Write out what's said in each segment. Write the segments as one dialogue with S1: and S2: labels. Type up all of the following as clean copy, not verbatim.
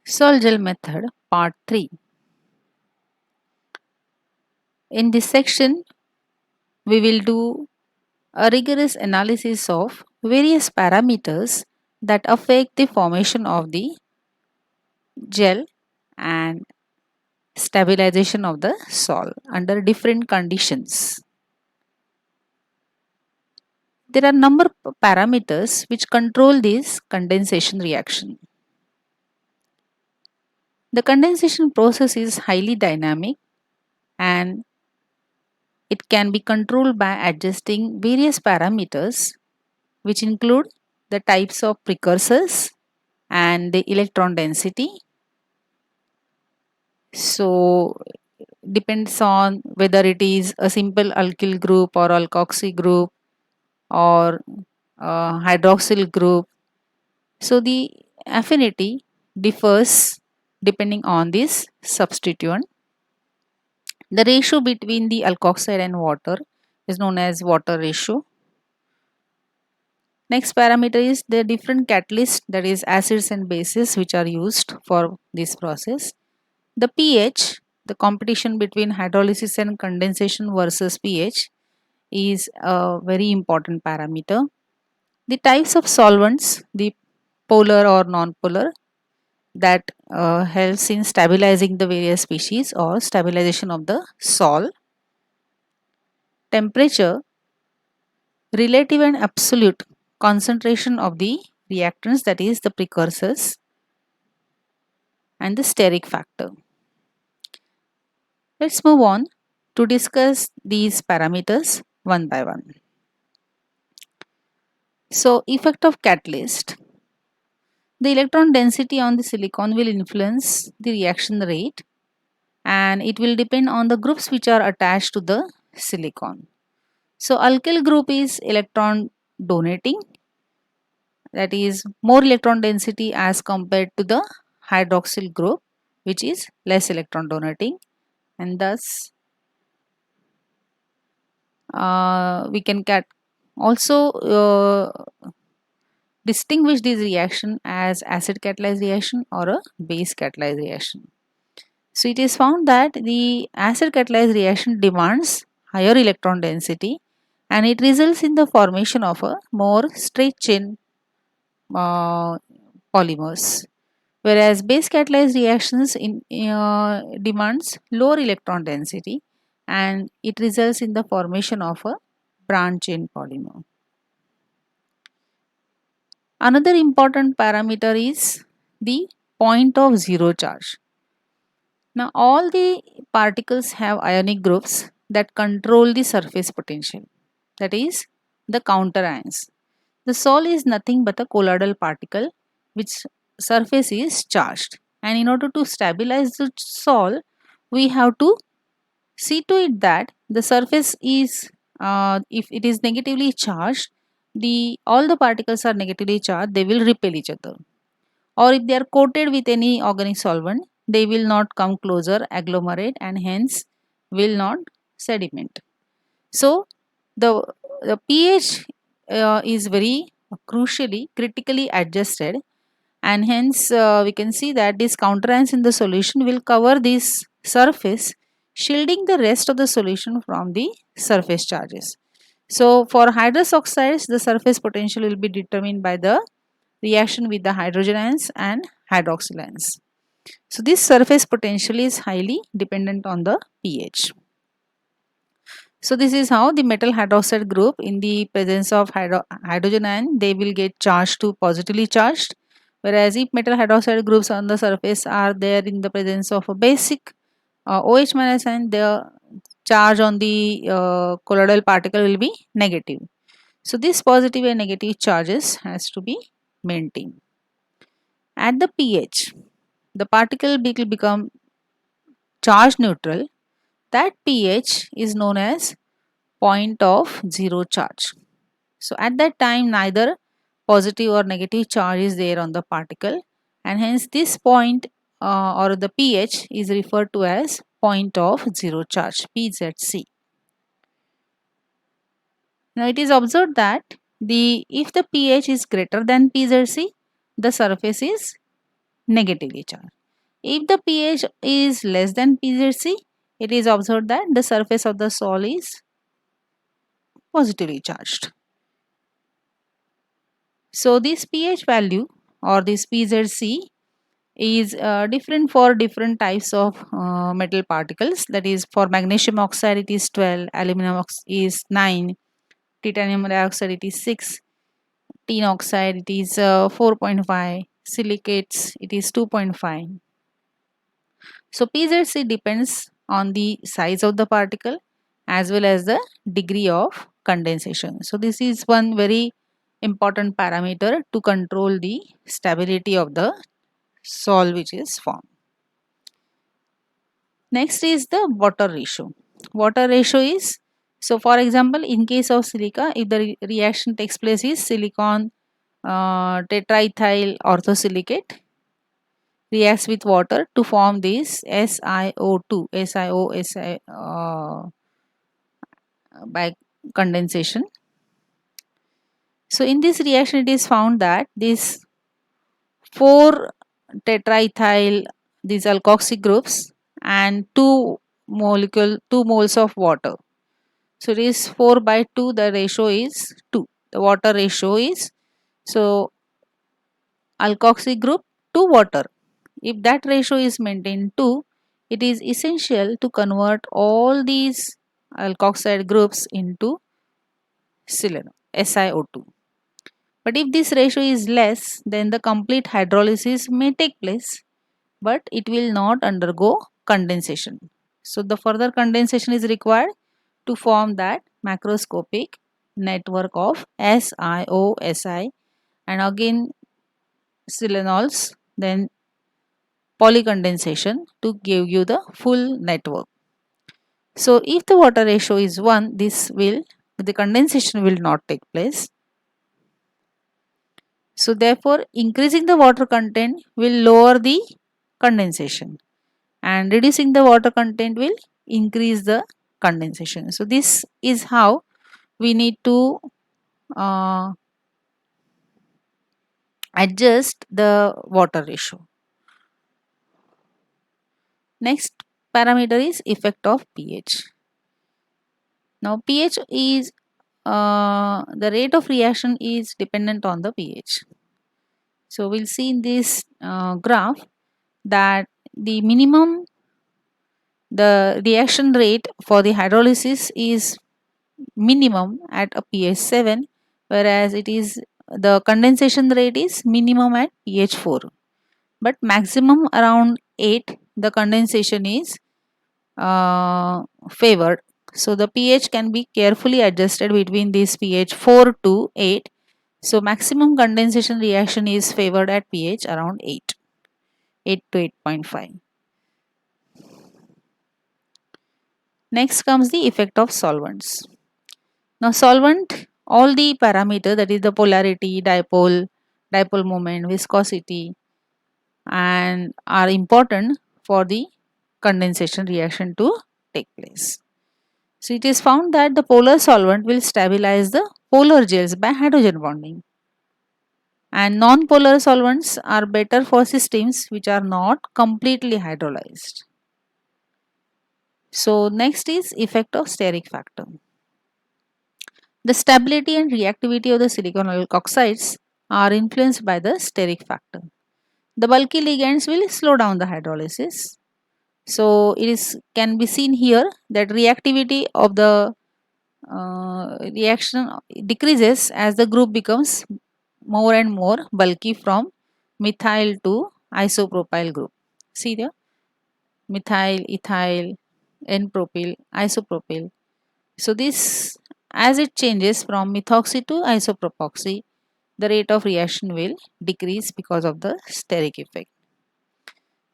S1: Sol-Gel method part 3. In this section, we will do a rigorous analysis of various parameters that affect the formation of the gel and stabilization of the sol under different conditions. There are number of parameters which control this condensation reaction. The condensation process is highly dynamic and it can be controlled by adjusting various parameters which include the types of precursors and the electron density. So depends on whether it is a simple alkyl group or alkoxy group or hydroxyl group. So the affinity differs depending on this substituent. The ratio between the alkoxide and water is known as water ratio. Next parameter is the different catalysts, that is acids and bases, which are used for this process. The pH, the competition between hydrolysis and condensation versus pH is a very important parameter. The types of solvents, the polar or non-polar, that helps in stabilizing the various species or stabilization of the sol. Temperature, relative and absolute concentration of the reactants, that is the precursors, and the steric factor. Let's move on to discuss these parameters one by one. So, effect of catalyst. The electron density on the silicon will influence the reaction rate and it will depend on the groups which are attached to the silicon. So, alkyl group is electron donating, that is more electron density as compared to the hydroxyl group, which is less electron donating, and thus we can also distinguish this reaction as acid catalyzed reaction or a base catalyzed reaction. So it is found that the acid catalyzed reaction demands higher electron density and it results in the formation of a more straight chain polymers, whereas base catalyzed reactions demands lower electron density and it results in the formation of a branch chain polymer. Another important parameter is the point of zero charge. Now all the particles have ionic groups that control the surface potential, that is the counter ions. The sol is nothing but a colloidal particle which surface is charged, and in order to stabilize the sol we have to see to it that the surface is if it is negatively charged, the all the particles are negatively charged, they will repel each other, or if they are coated with any organic solvent they will not come closer, agglomerate, and hence will not sediment. So the pH is very crucially critically adjusted, and hence we can see that this counterions in the solution will cover this surface, shielding the rest of the solution from the surface charges. So for hydrous oxides, the surface potential will be determined by the reaction with the hydrogen ions and hydroxyl ions. So this surface potential is highly dependent on the pH. So this is how the metal hydroxide group in the presence of hydrogen ion, they will get charged to positively charged, whereas if metal hydroxide groups on the surface are there in the presence of a basic OH minus ion, the charge on the colloidal particle will be negative. So this positive and negative charges has to be maintained. At the pH, the particle will become charge neutral. That pH is known as point of zero charge. So at that time neither positive or negative charge is there on the particle, and hence this point or the pH is referred to as point of zero charge, PZC. Now it is observed that if the pH is greater than PZC, the surface is negatively charged. If the pH is less than pZc, it is observed that the surface of the soil is positively charged. So this pH value or this pZc is different for different types of metal particles. That is, for magnesium oxide it is 12, aluminum is 9, titanium dioxide it is 6, tin oxide it is 4.5, silicates it is 2.5. So pZc depends on the size of the particle as well as the degree of condensation. So this is one very important parameter to control the stability of the sol which is formed. Next is the water ratio. Water ratio is, so for example, in case of silica, if the reaction takes place is silicon tetraethyl orthosilicate reacts with water to form this SiO2, by condensation. So in this reaction, it is found that this 4 tetraethyl, these alkoxy groups, and 2 moles of water. So it is 4 by 2, the ratio is 2. The water ratio is, so alkoxy group to water. If that ratio is maintained 2, it is essential to convert all these alkoxide groups into selenium, SiO2. But if this ratio is less, then the complete hydrolysis may take place, but it will not undergo condensation. So the further condensation is required to form that macroscopic network of SiO, and again selenols, then polycondensation to give you the full network. So if the water ratio is 1, the condensation will not take place. So therefore increasing the water content will lower the condensation, and reducing the water content will increase the condensation. So this is how we need to uh, adjust the water ratio. Next parameter is effect of pH. Now pH is the rate of reaction is dependent on the pH. So we'll see in this graph that the reaction rate for the hydrolysis is minimum at a pH 7, whereas it is the condensation rate is minimum at pH 4, but maximum around 8 the condensation is favored. So the pH can be carefully adjusted between this pH 4 to 8. So maximum condensation reaction is favored at pH around 8 to 8.5. Next comes the effect of solvents. Now solvent, all the parameter, that is the polarity, dipole moment, viscosity, and are important for the condensation reaction to take place. So it is found that the polar solvent will stabilize the polar gels by hydrogen bonding, and non-polar solvents are better for systems which are not completely hydrolyzed. So next is effect of steric factor. The stability and reactivity of the silicon alkoxides are influenced by the steric factor. The bulky ligands will slow down the hydrolysis. So it is can be seen here that reactivity of the reaction decreases as the group becomes more and more bulky from methyl to isopropyl group. See there, methyl, ethyl, N-propyl, isopropyl. So this, as it changes from methoxy to isopropoxy, the rate of reaction will decrease because of the steric effect.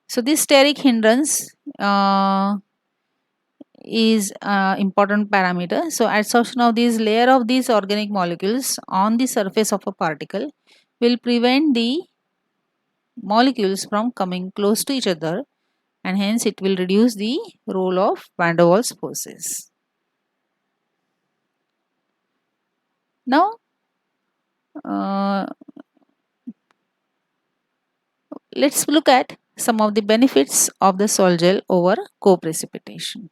S1: So this steric hindrance is important parameter. So adsorption of these layer of these organic molecules on the surface of a particle will prevent the molecules from coming close to each other, and hence it will reduce the role of van der Waals forces. Now let's look at some of the benefits of the sol gel over co-precipitation.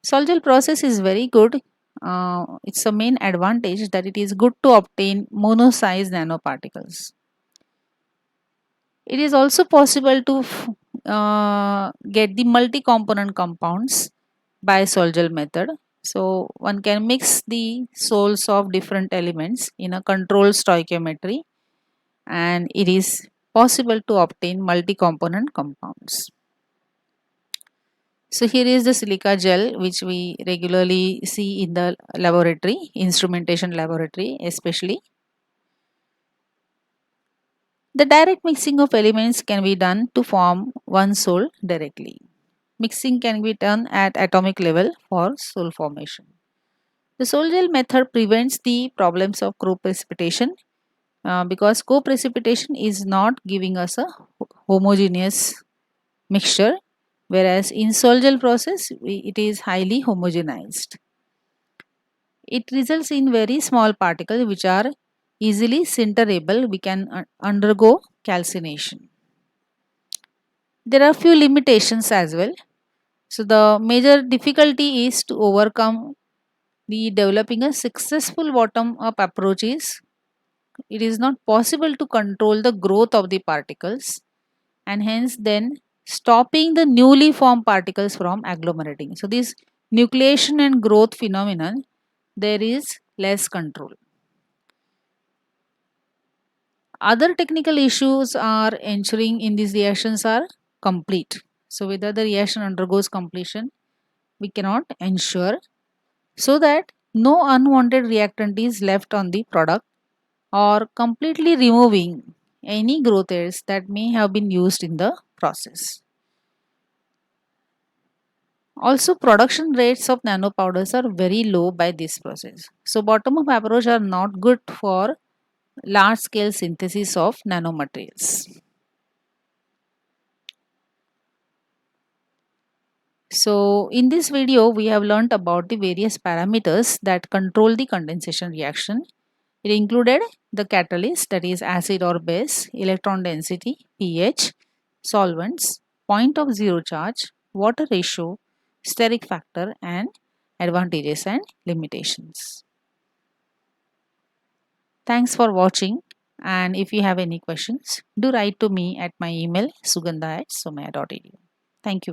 S1: Sol gel process is very good. It's a main advantage that it is good to obtain mono-sized nanoparticles. It is also possible to get the multi-component compounds by sol gel method. So one can mix the sols of different elements in a controlled stoichiometry, and it is possible to obtain multi-component compounds. So here is the silica gel which we regularly see in the laboratory, instrumentation laboratory especially. The direct mixing of elements can be done to form one sol directly. Mixing can be done at atomic level for sol formation. The sol gel method prevents the problems of co-precipitation because co-precipitation is not giving us a homogeneous mixture, whereas in sol gel process it is highly homogenized. It results in very small particles which are easily sinterable. We can undergo calcination. There are few limitations as well. So the major difficulty is to overcome the developing a successful bottom up approach is it is not possible to control the growth of the particles, and hence then stopping the newly formed particles from agglomerating. So this nucleation and growth phenomenon, there is less control. Other technical issues are ensuring in these reactions are complete. So whether the reaction undergoes completion, we cannot ensure, so that no unwanted reactant is left on the product, or completely removing any growth aids that may have been used in the process. Also, production rates of nanopowders are very low by this process. So bottom up approach are not good for large scale synthesis of nanomaterials. So in this video we have learnt about the various parameters that control the condensation reaction. It included the catalyst, that is acid or base, electron density, pH, solvents, point of zero charge, water ratio, steric factor, and advantages and limitations. Thanks for watching, and if you have any questions, do write to me at my email sugandha@somaiya.edu. Thank you.